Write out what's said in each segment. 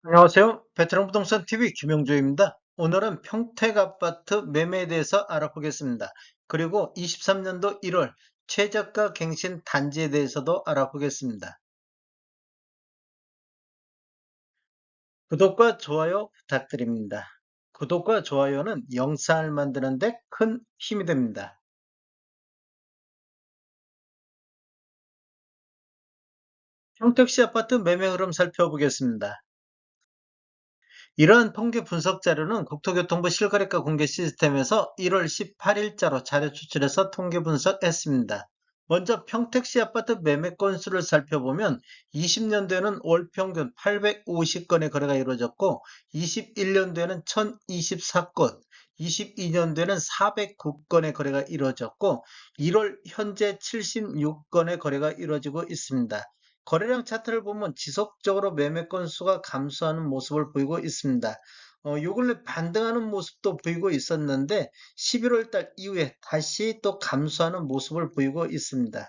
안녕하세요. 베테랑 부동산 TV 김영조입니다. 오늘은 평택 아파트 매매에 대해서 알아보겠습니다. 그리고 23년도 1월 최저가 갱신 단지에 대해서도 알아보겠습니다. 구독과 좋아요 부탁드립니다. 구독과 좋아요는 영상을 만드는 데 큰 힘이 됩니다. 평택시 아파트 매매 흐름 살펴보겠습니다. 이러한 통계 분석 자료는 국토교통부 실거래가 공개 시스템에서 1월 18일자로 자료 추출해서 통계 분석했습니다. 먼저 평택시 아파트 매매 건수를 살펴보면 20년도에는 월 평균 850건의 거래가 이루어졌고 21년도에는 1024건, 22년도에는 409건의 거래가 이루어졌고 1월 현재 76건의 거래가 이루어지고 있습니다. 거래량 차트를 보면 지속적으로 매매 건수가 감소하는 모습을 보이고 있습니다. 요 근래 반등하는 모습도 보이고 있었는데 11월 달 이후에 다시 또 감소하는 모습을 보이고 있습니다.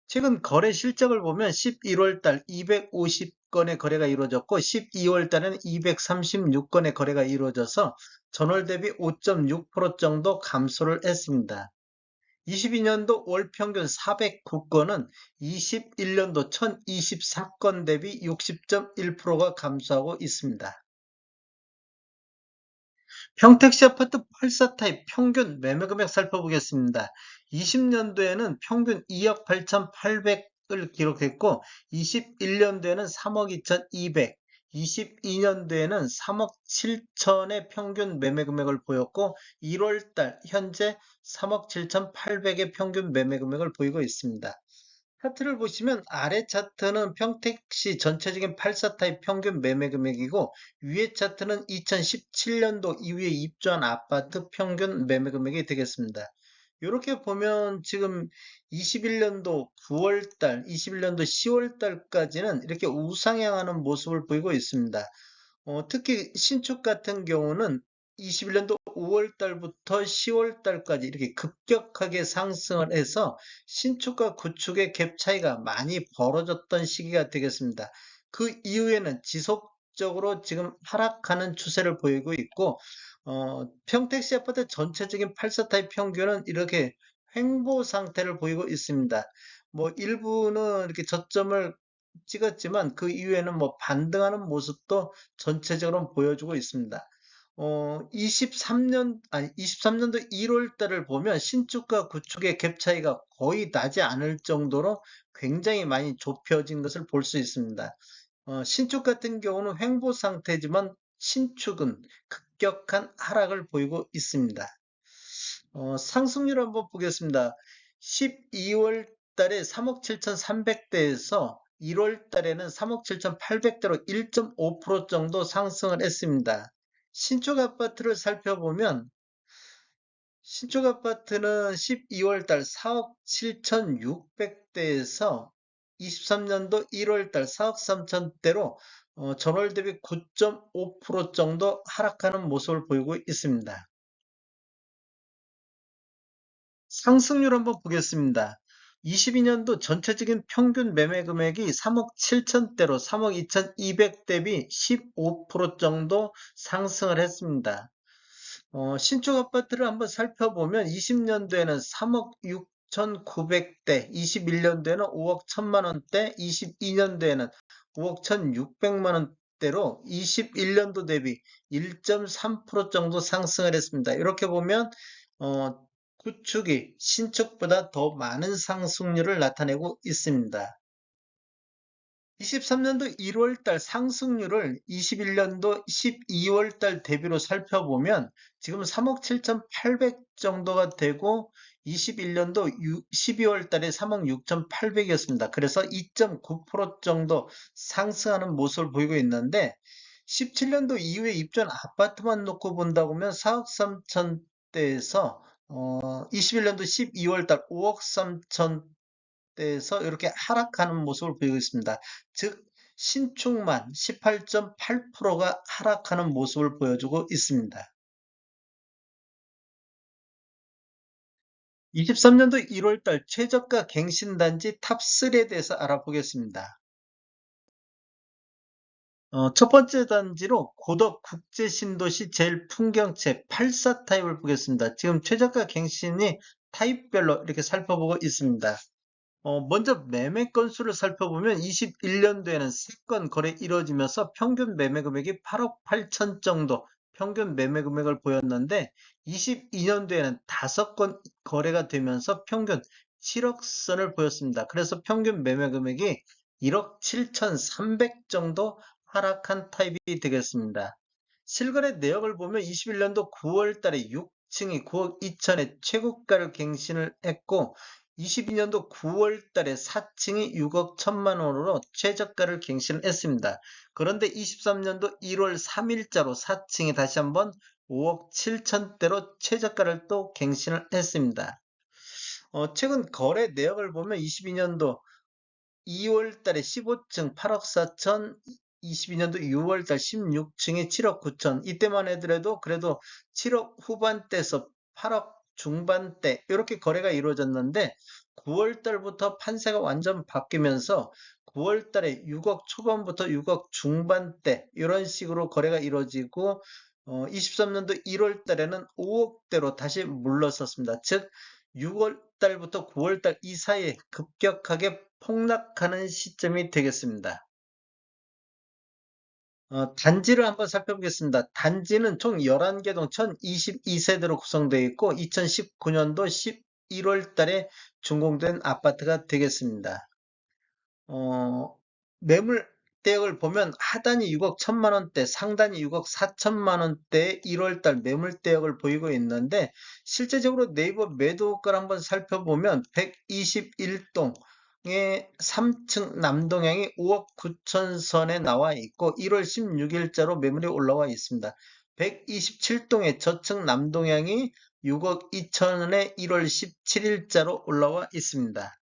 최근 거래 실적을 보면 11월 달 250건의 거래가 이루어졌고 12월 달에는 236건의 거래가 이루어져서 전월 대비 5.6% 정도 감소를 했습니다. 22년도 월 평균 409건은 21년도 1024건 대비 60.1%가 감소하고 있습니다. 평택시 아파트 84 타입 평균 매매 금액 살펴보겠습니다. 20년도에는 평균 2억 8,800을 기록했고 21년도에는 3억 2,200, 22년도에는 3억 7천의 평균 매매 금액을 보였고 1월달 현재 3억 7,800의 평균 매매 금액을 보이고 있습니다. 차트를 보시면 아래 차트는 평택시 전체적인 84 타입 평균 매매 금액이고 위에 차트는 2017년도 이후에 입주한 아파트 평균 매매 금액이 되겠습니다. 이렇게 보면 지금 21년도 9월달, 21년도 10월달까지는 이렇게 우상향하는 모습을 보이고 있습니다. 특히 신축 같은 경우는 21년도 5월 달부터 10월 달까지 이렇게 급격하게 상승을 해서 신축과 구축의 갭 차이가 많이 벌어졌던 시기가 되겠습니다. 그 이후에는 지속적으로 지금 하락하는 추세를 보이고 있고, 평택시 아파트 전체적인 84 타입 평균은 이렇게 횡보 상태를 보이고 있습니다. 뭐 일부는 이렇게 저점을 찍었지만 그 이후에는 뭐 반등하는 모습도 전체적으로 보여주고 있습니다. 23년도 1월 달을 보면 신축과 구축의 갭 차이가 거의 나지 않을 정도로 굉장히 많이 좁혀진 것을 볼 수 있습니다. 신축 같은 경우는 횡보 상태지만 신축은 급격한 하락을 보이고 있습니다. 상승률 한번 보겠습니다. 12월 달에 3억 7,300대에서 1월 달에는 3억 7,800대로 1.5% 정도 상승을 했습니다. 신축 아파트를 살펴보면 신축 아파트는 12월 달 4억 7,600대에서 23년도 1월 달 4억 3천대로 전월 대비 9.5% 정도 하락하는 모습을 보이고 있습니다. 상승률 한번 보겠습니다. 22년도 전체적인 평균 매매 금액이 3억 7천대로 3억 2,200 대비 15% 정도 상승을 했습니다. 신축 아파트를 한번 살펴보면 20년도에는 3억 6,900대, 21년도에는 5억 1천만 원대, 22년도에는 5억 1,600만 원대로 21년도 대비 1.3% 정도 상승을 했습니다. 이렇게 보면 어, 구축이 신축보다 더 많은 상승률을 나타내고 있습니다. 23년도 1월 달 상승률을 21년도 12월 달 대비로 살펴보면 지금 3억 7,800 정도가 되고 21년도 12월 달에 3억 6,800이었습니다. 그래서 2.9% 정도 상승하는 모습을 보이고 있는데 17년도 이후에 입주한 아파트만 놓고 본다고 하면 4억 3천대에서 21년도 12월 달 5억 3천 대에서 이렇게 하락하는 모습을 보이고 있습니다. 즉 신축만 18.8%가 하락하는 모습을 보여주고 있습니다. 23년도 1월달 최저가 갱신단지 탑3에 대해서 알아보겠습니다. 첫 번째 단지로 고덕 국제신도시 제일풍경채 84 타입을 보겠습니다. 지금 최저가 갱신이 타입별로 이렇게 살펴보고 있습니다. 먼저 매매 건수를 살펴보면 21년도에는 3건 거래 이루어지면서 평균 매매 금액이 8억 8천 정도 평균 매매 금액을 보였는데 22년도에는 5건 거래가 되면서 평균 7억 선을 보였습니다. 그래서 평균 매매 금액이 1억 7,300 정도 하락한 타입이 되겠습니다. 실거래 내역을 보면 21년도 9월 달에 6층이 9억 2천에 최고가를 갱신을 했고 22년도 9월 달에 4층이 6억 1천만 원으로 최저가를 갱신했습니다. 그런데 23년도 1월 3일자로 4층이 다시 한번 5억 7천대로 최저가를 또 갱신을 했습니다. 최근 거래 내역을 보면 22년도 2월 달에 15층 8억 4천, 22년도 6월 달 16층이 7억 9천. 이때만 해더라도 그래도 7억 후반대에서 8억 중반대 이렇게 거래가 이루어졌는데 9월 달부터 판세가 완전 바뀌면서 9월 달에 6억 초반부터 6억 중반대 이런 식으로 거래가 이루어지고 23년도 1월 달에는 5억대로 다시 물러섰습니다. 즉 6월 달부터 9월 달 이 사이에 급격하게 폭락하는 시점이 되겠습니다. 단지를 한번 살펴보겠습니다. 단지는 총 11개 동 1022세대로 구성되어 있고 2019년도 11월 달에 준공된 아파트가 되겠습니다. 매물 대역을 보면 하단이 6억 1천만 원대, 상단이 6억 4천만 원대의 1월 달 매물 대역을 보이고 있는데 실제적으로 네이버 매도가를 한번 살펴보면 121동의 3층 남동향이 5억 9천 선에 나와 있고 1월 16일자로 매물이 올라와 있습니다. 127동의 저층 남동향이 6억 2천원에 1월 17일자로 올라와 있습니다.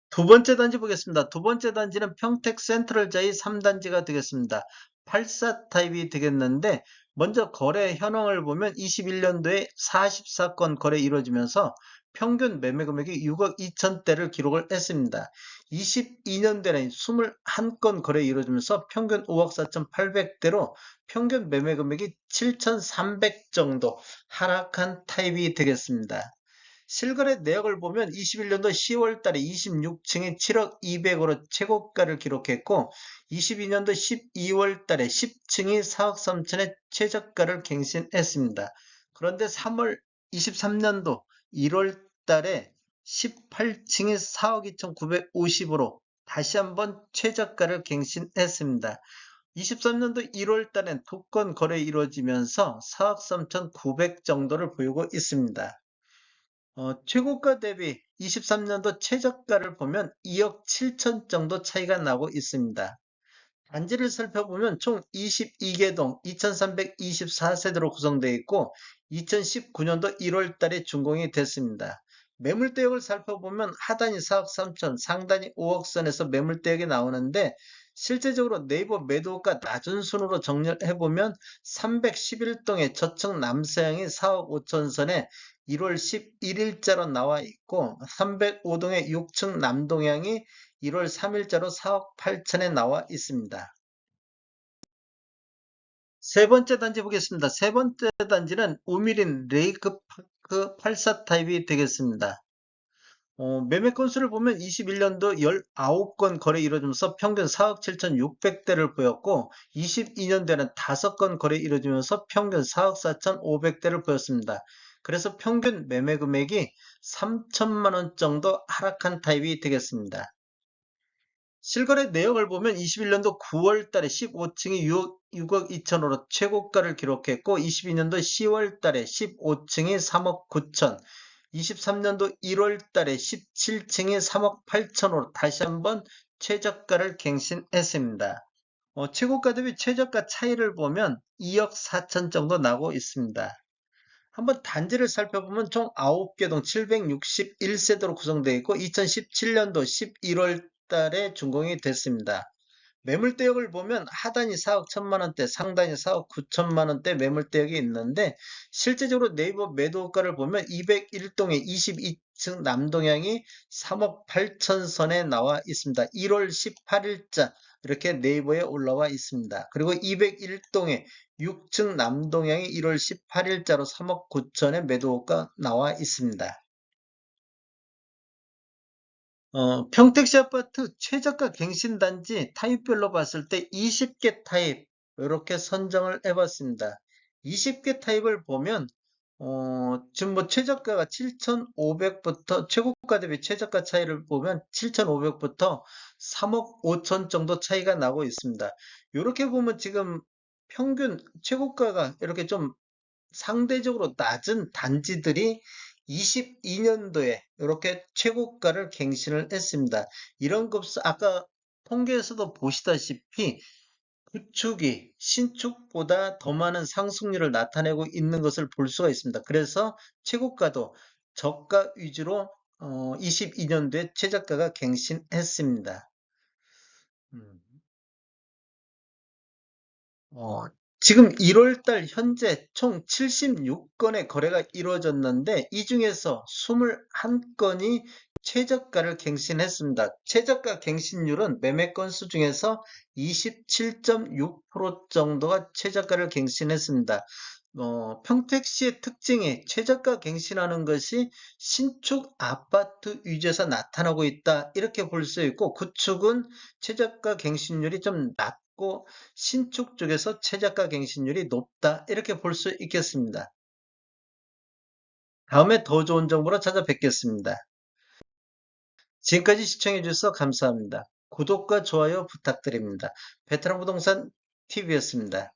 두 번째 단지 보겠습니다. 두 번째 단지는 평택 센트럴자이 3단지가 되겠습니다. 84 타입이 되겠는데 먼저 거래 현황을 보면 21년도에 44건 거래 이루어지면서 평균 매매 금액이 6억 2천대를 기록을 했습니다. 22년도에는 21건 거래 이루어지면서 평균 5억 4,800대로 평균 매매 금액이 7,300 정도 하락한 타입이 되겠습니다. 실거래 내역을 보면 21년도 10월 달에 26층이 7억 200으로 최고가를 기록했고 22년도 12월 달에 10층이 4억 3천에 최저가를 갱신했습니다. 그런데 23년도 1월 달에 18층이 4억 2,950으로 다시 한번 최저가를 갱신했습니다. 23년도 1월 달엔 2건 거래 이루어지면서 4억 3,900 정도를 보이고 있습니다. 최고가 대비 23년도 최저가를 보면 2억 7천 정도 차이가 나고 있습니다. 단지를 살펴보면 총 22개 동 2324세대로 구성되어 있고 2019년도 1월 달에 준공이 됐습니다. 매물대역을 살펴보면 하단이 4억 3천, 상단이 5억 선에서 매물대역이 나오는데 실제적으로 네이버 매도가 낮은 순으로 정리를 해보면 311동의 저층 남서향이 4억 5천 선에 1월 11일자로 나와 있고 305동의 6층 남동향이 1월 3일자로 4억 8천에 나와 있습니다. 세 번째 단지 보겠습니다. 세 번째 단지는 우미린 레이크파크 84 타입이 되겠습니다. 매매 건수를 보면 21년도 19건 거래 이루어지면서 평균 4억 7,600대를 보였고 22년도에는 5건 거래 이루어지면서 평균 4억 4,500대를 보였습니다. 그래서 평균 매매 금액이 3천만 원 정도 하락한 타입이 되겠습니다. 실거래 내역을 보면 21년도 9월 달에 15층이 6억 2천으로 최고가를 기록했고 22년도 10월 달에 15층이 3억 9천, 23년도 1월 달에 17층이 3억 8천으로 다시 한번 최저가를 갱신했습니다. 최고가 대비 최저가 차이를 보면 2억 4천 정도 나고 있습니다. 한번 단지를 살펴보면 총 9개 동 761세대로 구성되어 있고 2017년도 11월 달에 준공이 됐습니다. 매물대역을 보면 하단이 4억 1천만 원대, 상단이 4억 9천만 원대 매물대역이 있는데 실제적으로 네이버 매도가를 보면 201동에 6층 남동향이 3억 8천 선에 나와 있습니다. 1월 18일자 이렇게 네이버에 올라와 있습니다. 그리고 201동에 6층 남동향이 1월 18일자로 3억 9천에 매도가 나와 있습니다. 평택시 아파트 최저가 갱신단지 타입별로 봤을 때 20개 타입 이렇게 선정을 해봤습니다. 20개 타입을 보면 지금 뭐 최저가가 7,500부터 최고가 대비 최저가 차이를 보면 7,500부터 3억 5천 정도 차이가 나고 있습니다. 이렇게 보면 지금 평균 최고가가 이렇게 좀 상대적으로 낮은 단지들이 22년도에 이렇게 최고가를 갱신을 했습니다. 이런 급수 아까 통계에서도 보시다시피 구축이 신축보다 더 많은 상승률을 나타내고 있는 것을 볼 수가 있습니다. 그래서 최고가도 저가 위주로 22년도에 최저가가 갱신했습니다. 음. 어, 지금 1월달 현재 총 76건의 거래가 이루어졌는데 이 중에서 21건이 최저가를 갱신했습니다. 최저가 갱신율은 매매 건수 중에서 27.6% 정도가 최저가를 갱신했습니다. 평택시의 특징이 최저가 갱신하는 것이 신축 아파트 위주에서 나타나고 있다. 이렇게 볼 수 있고 구축은 최저가 갱신율이 좀 낮고 신축 쪽에서 최저가 갱신율이 높다. 이렇게 볼 수 있겠습니다. 다음에 더 좋은 정보로 찾아뵙겠습니다. 지금까지 시청해 주셔서 감사합니다. 구독과 좋아요 부탁드립니다. 베테랑 부동산 TV였습니다.